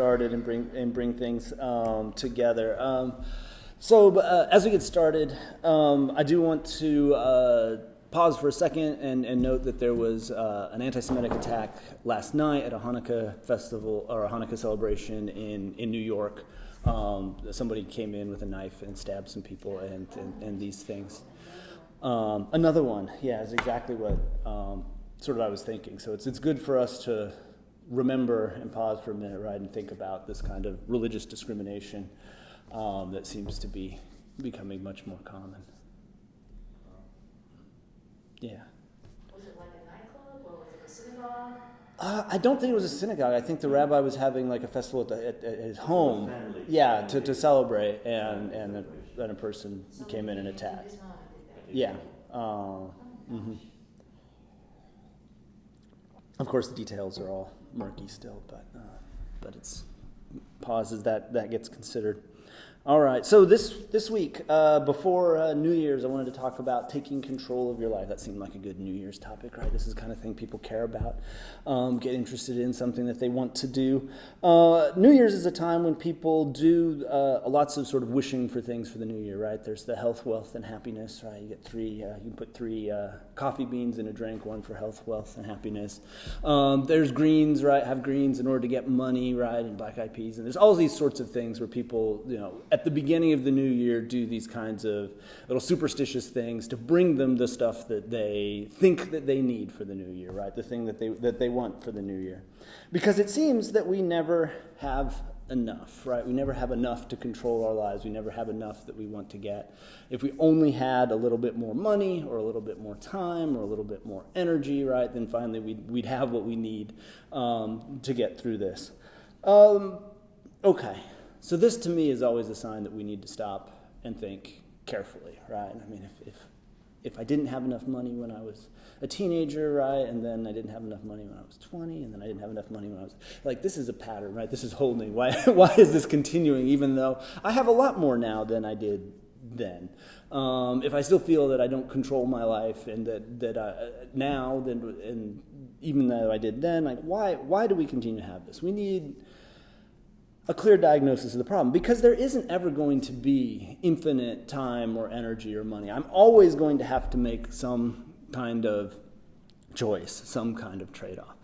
Started and bring things together. So as we get started, I do want to pause for a second and note that there was an anti-Semitic attack last night at a Hanukkah festival or a Hanukkah celebration in New York. Somebody came in with a knife and stabbed some people and these things. Another one, yeah, is exactly what sort of I was thinking. So it's good for us to remember and pause for a minute, right, and think about this kind of religious discrimination that seems to be becoming much more common. Yeah. Was it like a nightclub or was it a synagogue? I don't think it was a synagogue. I think the rabbi was having like a festival at his home, yeah, to celebrate, and then a person came in and attacked. Yeah. Mm-hmm. Of course, the details are all murky still, but it's pauses that gets considered. All right, so this week, before New Year's, I wanted to talk about taking control of your life. That seemed like a good New Year's topic, right? This is the kind of thing people care about, get interested in, something that they want to do. New Year's is a time when people do lots of sort of wishing for things for the new year, right? There's the health, wealth, and happiness, right? You get you can put three coffee beans in a drink, one for health, wealth, and happiness. There's greens, right? Have greens in order to get money, right? And black eyed peas. And there's all these sorts of things where people, at the beginning of the new year, do these kinds of little superstitious things to bring them the stuff that they think that they need for the new year, right? The thing that they want for the new year. Because it seems that we never have enough, right? We never have enough to control our lives. We never have enough that we want to get. If we only had a little bit more money or a little bit more time or a little bit more energy, right, then finally we'd have what we need to get through this. Okay. So this, to me, is always a sign that we need to stop and think carefully, right? I mean, if I didn't have enough money when I was a teenager, right, and then I didn't have enough money when I was 20, and then I didn't have enough money when I was... Like, this is a pattern, right? This is holding. Why is this continuing, even though I have a lot more now than I did then? If I still feel that I don't control my life and that I, now, and even though I did then, like, why do we continue to have this? We need a clear diagnosis of the problem, because there isn't ever going to be infinite time or energy or money. I'm always going to have to make some kind of choice, some kind of trade-off.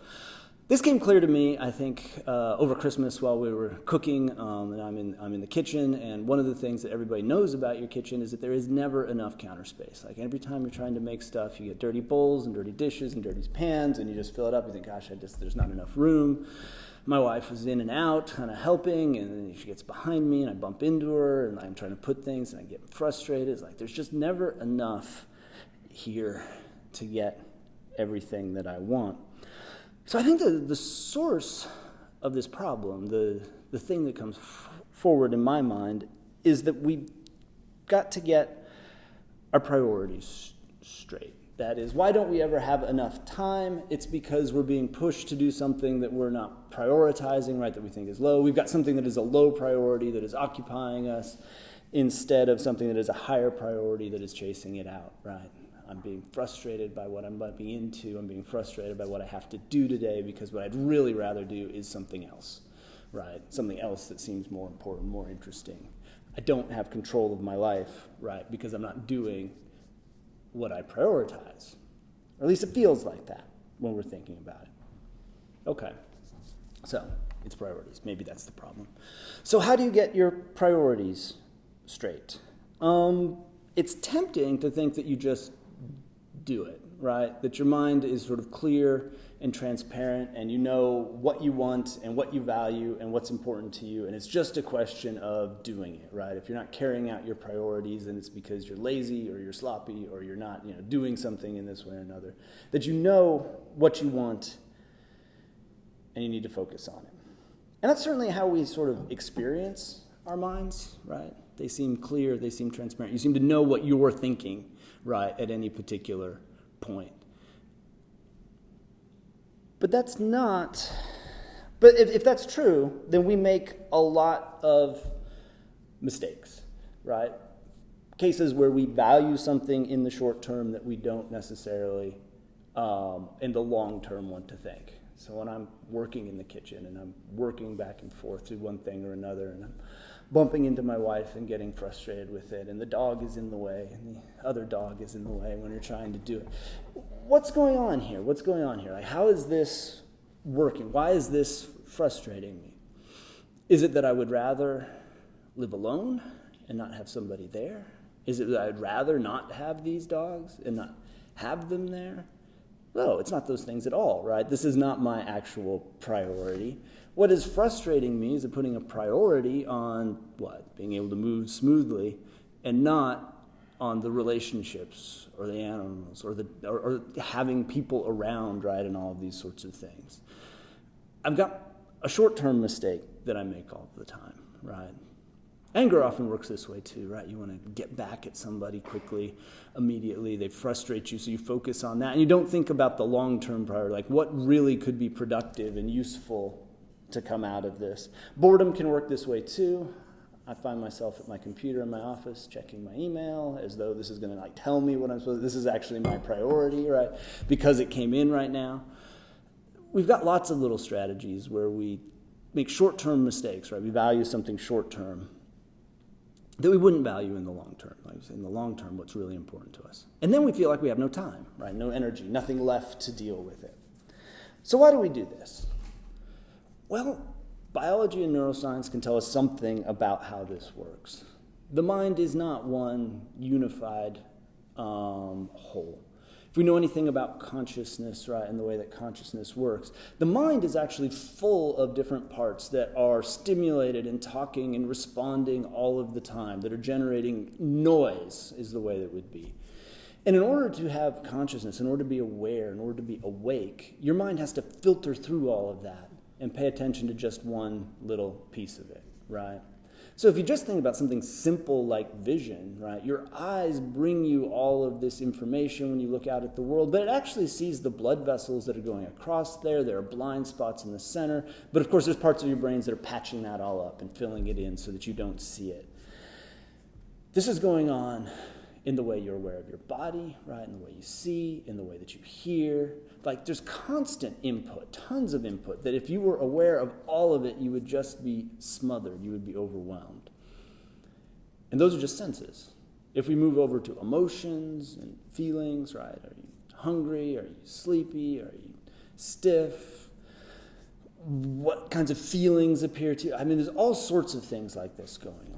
This came clear to me, I think, over Christmas while we were cooking, and I'm in the kitchen, and one of the things that everybody knows about your kitchen is that there is never enough counter space. Like, every time you're trying to make stuff, you get dirty bowls and dirty dishes and dirty pans, and you just fill it up. You think, gosh, there's not enough room. My wife was in and out, kind of helping, and then she gets behind me, and I bump into her, and I'm trying to put things, and I get frustrated. It's like, there's just never enough here to get everything that I want. So I think the source of this problem, the thing that comes forward in my mind, is that we got to get our priorities straight. That is, why don't we ever have enough time? It's because we're being pushed to do something that we're not prioritizing, right, that we think is low. We've got something that is a low priority that is occupying us instead of something that is a higher priority that is chasing it out, right? I'm being frustrated by what I'm bumping into. I'm being frustrated by what I have to do today because what I'd really rather do is something else, right? Something else that seems more important, more interesting. I don't have control of my life, right, because I'm not doing what I prioritize. Or at least it feels like that when we're thinking about it. Okay, so it's priorities. Maybe that's the problem. So how do you get your priorities straight? It's tempting to think that you just do it, right? That your mind is sort of clear and transparent, and you know what you want and what you value and what's important to you, and it's just a question of doing it, right? If you're not carrying out your priorities, then it's because you're lazy or you're sloppy or you're not, doing something in this way or another. That you know what you want and you need to focus on it. And that's certainly how we sort of experience our minds, right? They seem clear, they seem transparent. You seem to know what you're thinking, right, at any particular point. But that's not... But if that's true, then we make a lot of mistakes, right? Cases where we value something in the short term that we don't necessarily, in the long term, want to think. So when I'm working in the kitchen and I'm working back and forth through one thing or another, and I'm bumping into my wife and getting frustrated with it, and the dog is in the way, and the other dog is in the way when you're trying to do it. What's going on here? What's going on here? Like, how is this working? Why is this frustrating me? Is it that I would rather live alone and not have somebody there? Is it that I'd rather not have these dogs and not have them there? No, it's not those things at all, right? This is not my actual priority. What is frustrating me is that putting a priority on what? Being able to move smoothly and not on the relationships or the animals or having people around, right, and all of these sorts of things. I've got a short-term mistake that I make all the time, right? Anger often works this way too, right? You want to get back at somebody quickly, immediately. They frustrate you, so you focus on that. And you don't think about the long-term priority, like what really could be productive and useful to come out of this. Boredom can work this way too. I find myself at my computer in my office checking my email as though this is going to like tell me what I'm supposed to. This is actually my priority, right? Because it came in right now. We've got lots of little strategies where we make short-term mistakes, right? We value something short-term that we wouldn't value in the long term. Like in the long term, what's really important to us. And then we feel like we have no time, right? No energy, nothing left to deal with it. So why do we do this? Well, biology and neuroscience can tell us something about how this works. The mind is not one unified whole. If we know anything about consciousness, right, and the way that consciousness works, the mind is actually full of different parts that are stimulated and talking and responding all of the time, that are generating noise, is the way that would be. And in order to have consciousness, in order to be aware, in order to be awake, your mind has to filter through all of that and pay attention to just one little piece of it, right? So if you just think about something simple like vision, right, your eyes bring you all of this information when you look out at the world, but it actually sees the blood vessels that are going across there. There are blind spots in the center, but of course there's parts of your brains that are patching that all up and filling it in so that you don't see it. This is going on in the way you're aware of your body, right, in the way you see, in the way that you hear. Like there's constant input, tons of input, that if you were aware of all of it, you would just be smothered, you would be overwhelmed. And those are just senses. If we move over to emotions and feelings, right, are you hungry, are you sleepy, are you stiff? What kinds of feelings appear to you? I mean, there's all sorts of things like this going on.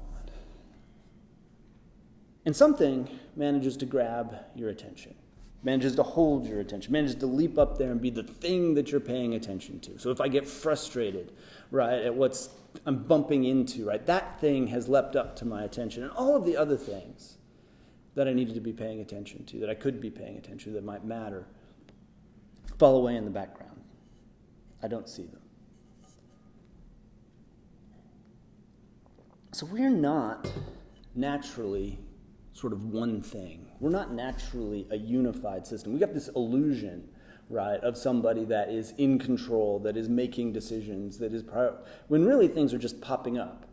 And something manages to grab your attention, manages to hold your attention, manages to leap up there and be the thing that you're paying attention to. So if I get frustrated, right, at what's I'm bumping into, right, that thing has leapt up to my attention. And all of the other things that I needed to be paying attention to, that I could be paying attention to, that might matter, fall away in the background. I don't see them. So we're not naturally sort of one thing. We're not naturally a unified system. We got this illusion, right, of somebody that is in control, that is making decisions, that is when really things are just popping up.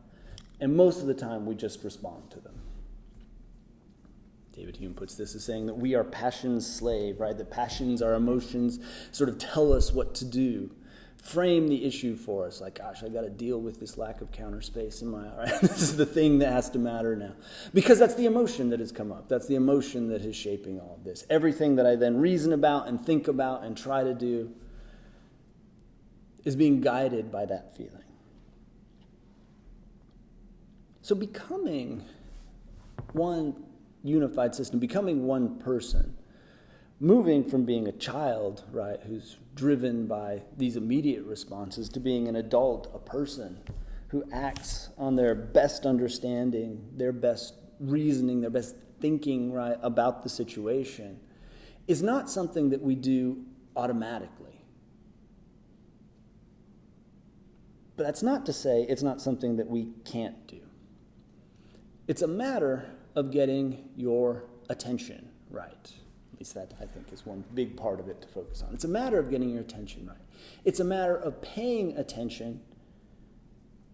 And most of the time we just respond to them. David Hume puts this as saying that we are passion's slave, right? That passions, our emotions, sort of tell us what to do, frame the issue for us, like, gosh, I got to deal with this lack of counter space in my, right? This is the thing that has to matter now. Because that's the emotion that has come up. That's the emotion that is shaping all of this. Everything that I then reason about and think about and try to do is being guided by that feeling. So becoming one unified system, becoming one person, moving from being a child, right, who's driven by these immediate responses to being an adult, a person who acts on their best understanding, their best reasoning, their best thinking, right, about the situation, is not something that we do automatically. But that's not to say it's not something that we can't do. It's a matter of getting your attention right. At least that, I think, is one big part of it to focus on. It's a matter of getting your attention right. It's a matter of paying attention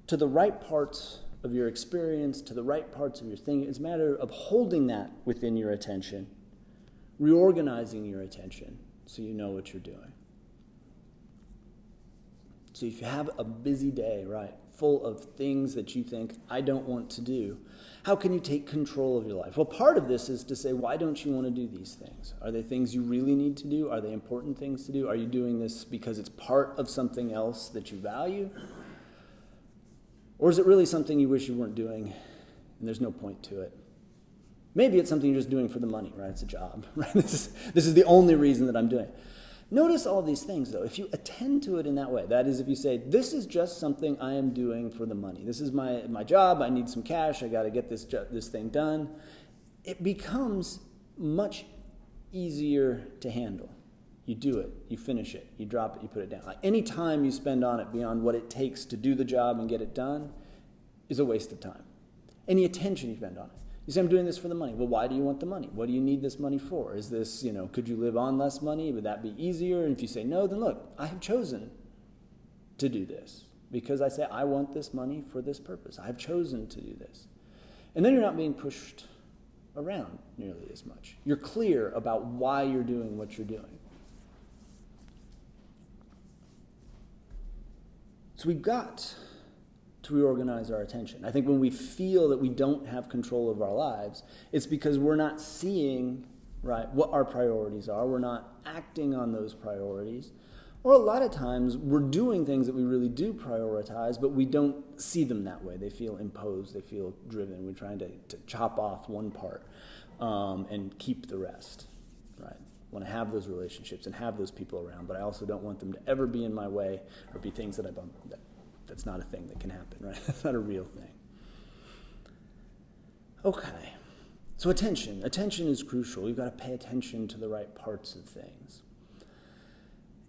to the right parts of your experience, to the right parts of your thinking. It's a matter of holding that within your attention, reorganizing your attention so you know what you're doing. So if you have a busy day, right, full of things that you think, I don't want to do, how can you take control of your life? Well, part of this is to say, why don't you want to do these things? Are they things you really need to do? Are they important things to do? Are you doing this because it's part of something else that you value? Or is it really something you wish you weren't doing and there's no point to it? Maybe it's something you're just doing for the money, right? It's a job, right? This is the only reason that I'm doing it. Notice all these things, though. If you attend to it in that way, that is, if you say, this is just something I am doing for the money. This is my job. I need some cash. I got to get this thing done. It becomes much easier to handle. You do it. You finish it. You drop it. You put it down. Like, any time you spend on it beyond what it takes to do the job and get it done is a waste of time. Any attention you spend on it. You say, I'm doing this for the money. Well, why do you want the money? What do you need this money for? Is this, could you live on less money? Would that be easier? And if you say no, then look, I have chosen to do this because I say I want this money for this purpose. I have chosen to do this. And then you're not being pushed around nearly as much. You're clear about why you're doing what you're doing. So we've got to reorganize our attention. I think when we feel that we don't have control of our lives, it's because we're not seeing, right, what our priorities are. We're not acting on those priorities. Or a lot of times we're doing things that we really do prioritize, but we don't see them that way. They feel imposed. They feel driven. We're trying to chop off one part and keep the rest, right? I want to have those relationships and have those people around, but I also don't want them to ever be in my way or be things that that's not a thing that can happen, right? That's not a real thing. Okay. So attention. Attention is crucial. You've got to pay attention to the right parts of things.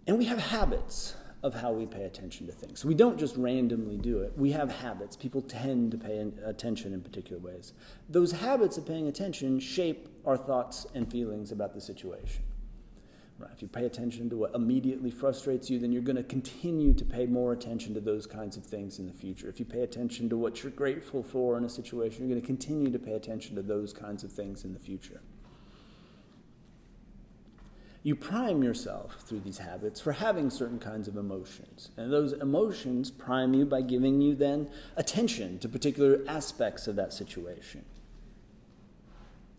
And we have habits of how we pay attention to things. So we don't just randomly do it. We have habits. People tend to pay attention in particular ways. Those habits of paying attention shape our thoughts and feelings about the situation. Right. If you pay attention to what immediately frustrates you, then you're going to continue to pay more attention to those kinds of things in the future. If you pay attention to what you're grateful for in a situation, you're going to continue to pay attention to those kinds of things in the future. You prime yourself through these habits for having certain kinds of emotions. And those emotions prime you by giving you then attention to particular aspects of that situation.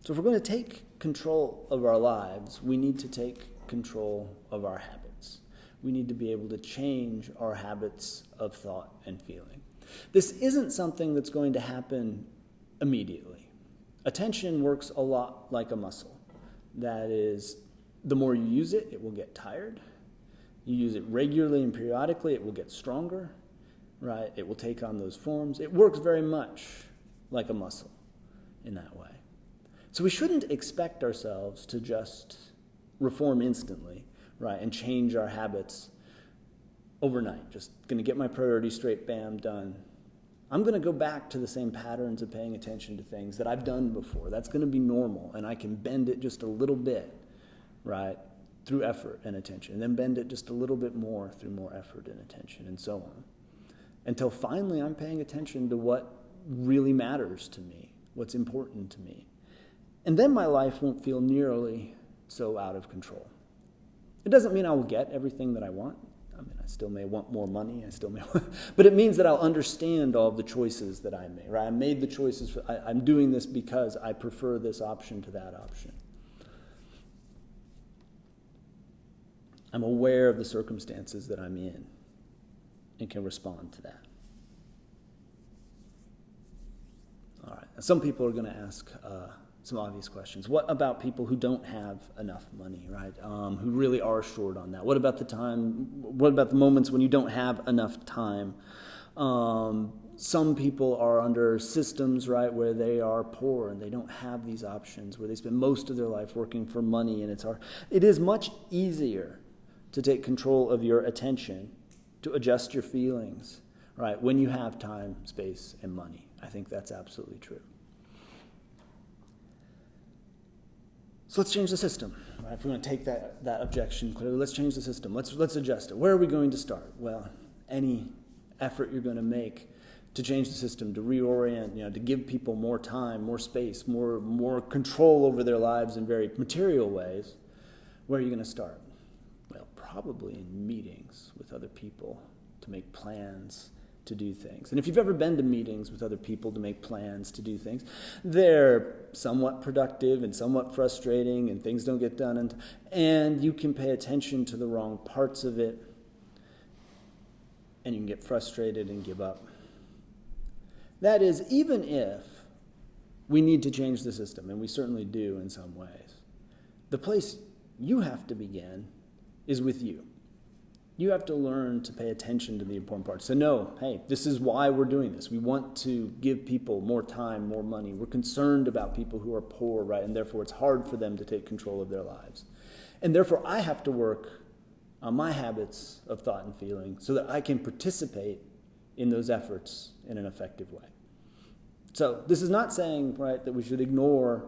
So if we're going to take control of our lives, we need to take control of our habits. We need to be able to change our habits of thought and feeling. This isn't something that's going to happen immediately. Attention works a lot like a muscle. That is, the more you use it, it will get tired. You use it regularly and periodically, it will get stronger, right? It will take on those forms. It works very much like a muscle in that way. So we shouldn't expect ourselves to just reform instantly, right, and change our habits overnight. Just going to get my priorities straight, bam, done. I'm going to go back to the same patterns of paying attention to things that I've done before. That's going to be normal, and I can bend it just a little bit, right, through effort and attention, and then bend it just a little bit more through more effort and attention, and so on. Until finally I'm paying attention to what really matters to me, what's important to me. And then my life won't feel nearly so out of control. It doesn't mean I will get everything that I want. I mean, I still may want more money. But it means that I'll understand all of the choices that I made. Right? I made the choices. I'm doing this because I prefer this option to that option. I'm aware of the circumstances that I'm in and can respond to that. All right. Now, some people are going to ask some obvious questions. What about people who don't have enough money, right? Who really are short on that? What about the moments when you don't have enough time? Some people are under systems, right, where they are poor and they don't have these options, where they spend most of their life working for money, and it is much easier to take control of your attention, to adjust your feelings, right, when you have time, space, and money. I think that's absolutely true. So let's change the system. Right? If we're going to take that objection clearly, let's change the system. Let's adjust it. Where are we going to start? Well, any effort you're going to make to change the system, to reorient, to give people more time, more space, more control over their lives in very material ways, where are you going to start? Well, probably in meetings with other people to make plans to do things. And if you've ever been to meetings with other people to make plans to do things, they're somewhat productive and somewhat frustrating, and things don't get done, and you can pay attention to the wrong parts of it, and you can get frustrated and give up. That is, even if we need to change the system, and we certainly do in some ways, the place you have to begin is with you. You have to learn to pay attention to the important parts. To know, hey, this is why we're doing this. We want to give people more time, more money. We're concerned about people who are poor, right? And therefore it's hard for them to take control of their lives. And therefore I have to work on my habits of thought and feeling so that I can participate in those efforts in an effective way. So this is not saying, right, that we should ignore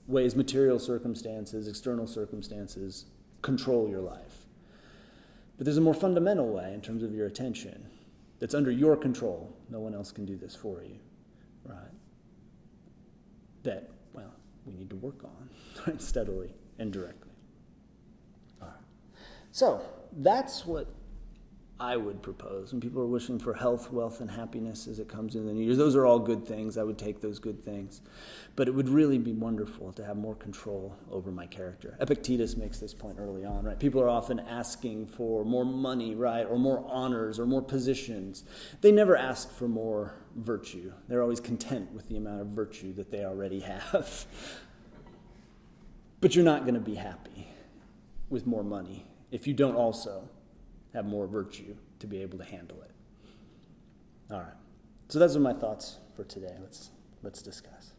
ways material circumstances, external circumstances control your life. But there's a more fundamental way in terms of your attention that's under your control. No one else can do this for you, right? That, well, we need to work on, right, steadily and directly. All right. So that's what I would propose when people are wishing for health, wealth, and happiness as it comes in the new year. Those are all good things. I would take those good things. But it would really be wonderful to have more control over my character. Epictetus makes this point early on, right? People are often asking for more money, right, or more honors or more positions. They never ask for more virtue. They're always content with the amount of virtue that they already have. But you're not going to be happy with more money if you don't also have more virtue to be able to handle it. All right. So those are my thoughts for today. Let's discuss.